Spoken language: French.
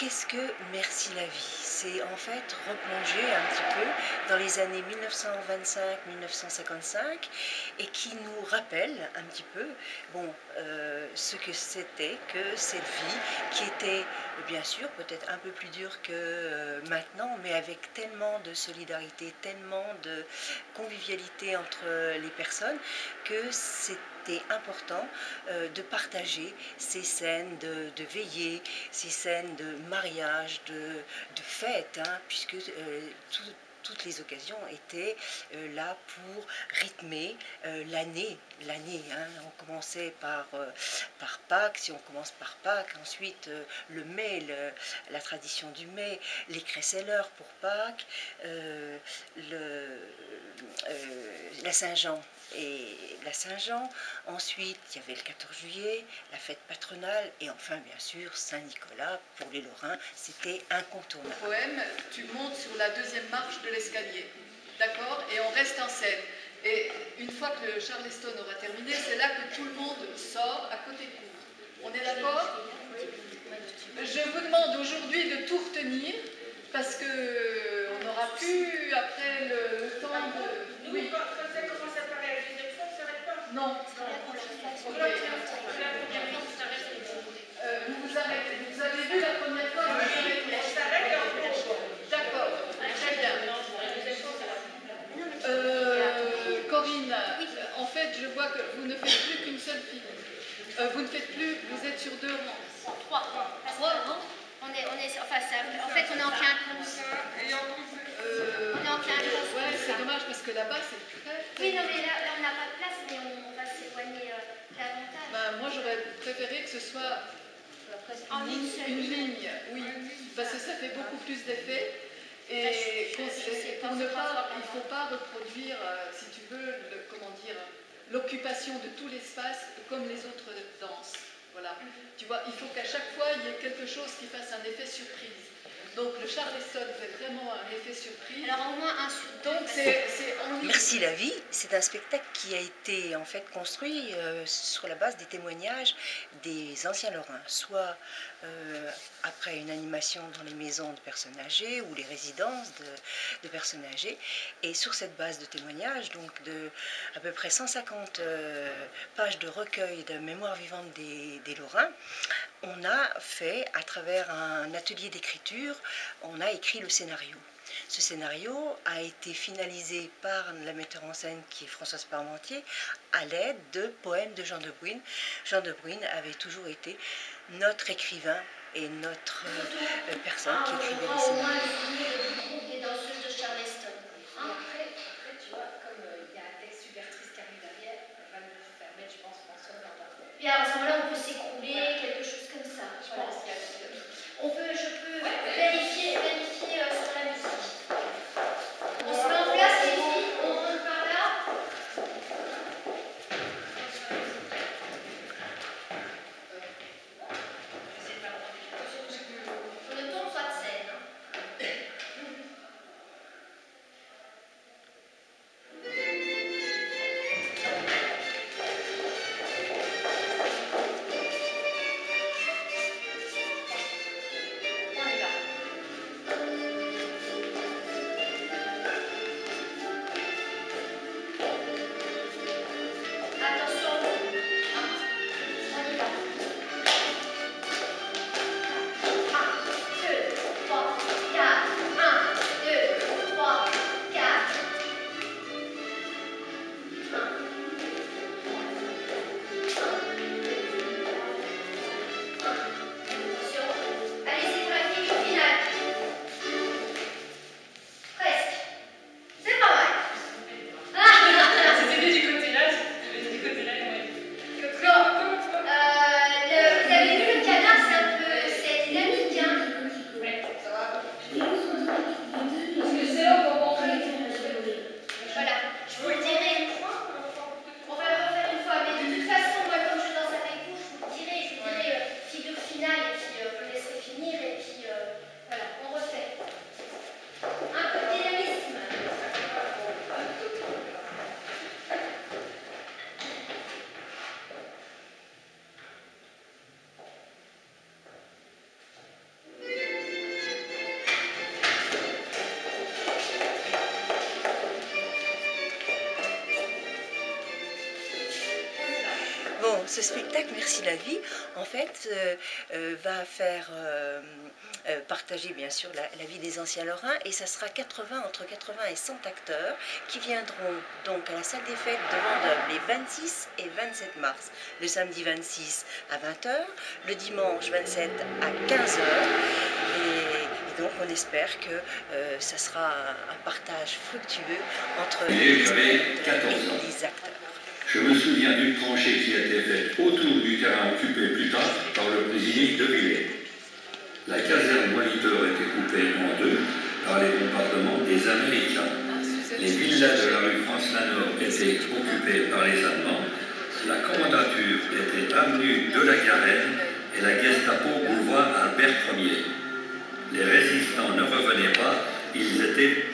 Qu'est-ce que Merci la vie? C'est en fait replonger un petit peu dans les années 1925-1955 et qui nous rappelle un petit peu bon, ce que c'était que cette vie qui était bien sûr peut-être un peu plus dure que maintenant, mais avec tellement de solidarité, tellement de convivialité entre les personnes que c'était important de partager ces scènes de veillée, ces scènes de mariage, de fête, hein, puisque toutes les occasions étaient là pour rythmer l'année. Hein. On commençait par Pâques, si on commence par Pâques, ensuite le mai, la tradition du mai, les Cresseller pour Pâques, la Saint-Jean et la Saint-Jean. Ensuite, il y avait le 14 juillet, la fête patronale, et enfin, bien sûr, Saint-Nicolas, pour les Lorrains, c'était incontournable. Le poème, tu montes sur la deuxième marche de l'escalier, d'accord? Et on reste en scène. Et une fois que le Charleston aura terminé, c'est là que tout le monde sort à côté de vous. On est d'accord? Je vous demande aujourd'hui de tout retenir, parce qu'on n'aura plus, après le temps de... Oui. Non. Okay. Vous arrêtez. Vous avez vu la première fois, vous arrêtez. D'accord, très bien. Corinne, en fait, je vois que vous ne faites plus qu'une seule figure. Vous ne faites plus, vous êtes sur 2 rangs. 3. 3 rangs. En fait, on est en quinconce. On est en quinconce. Ouais, c'est dommage parce que là-bas, c'est très... Oui, non, mais là, on n'a pas de place, mais on va s'éloigner davantage. Ben, moi, j'aurais préféré que ce soit une ligne, oui, parce que ça fait beaucoup plus d'effet. Et il ne faut pas reproduire, si tu veux, l'occupation de tout l'espace comme les autres danses. Voilà. Tu vois, il faut qu'à chaque fois, il y ait quelque chose qui fasse un effet surprise. Donc le Charleston fait vraiment un effet surprise. Alors au moins un sur deux. Donc Merci la vie, c'est un spectacle qui a été en fait construit sur la base des témoignages des anciens Lorrains, soit après une animation dans les maisons de personnes âgées ou les résidences de personnes âgées, et sur cette base de témoignages, donc de à peu près 150 pages de recueil de mémoire vivante des Lorrains, on a fait, à travers un atelier d'écriture, on a écrit le scénario. Ce scénario a été finalisé par la metteur en scène qui est Françoise Parmentier à l'aide de poèmes de Jean de Bruyne. Jean de Bruyne avait toujours été notre écrivain et notre personne qui écrivait les scénarios. Des danseuses de Charleston. Après, tu vois, comme il y a un texte super triste qui arrive derrière, elle va nous permettre, je pense, François d'en parler. Puis alors, à ce moment-là, on peut s'écrouler, quelque chose comme ça. Je pense. Je peux vérifier sur la musique. On se met en place, les filles, on monte par là. On ne tombe pas de scène. Bon, ce spectacle, Merci la vie, en fait, va faire partager bien sûr la vie des anciens Lorrains, et ça sera entre 80 et 100 acteurs qui viendront donc à la salle des fêtes de Vendôme les 26 et 27 mars. Le samedi 26 à 20 h, le dimanche 27 à 15 h. Et donc on espère que ça sera un partage fructueux entre les acteurs. Je me souviens d'une tranchée qui a été faite autour du terrain occupé plus tard par le président de Villers. La caserne Molitor a été coupée en deux par les bombardements des Américains. Les villas de la rue France-Lanor étaient occupées par les Allemands. La commandature était avenue de la Garenne et la Gestapo boulevard Albert Ier. Les résistants ne revenaient pas, ils étaient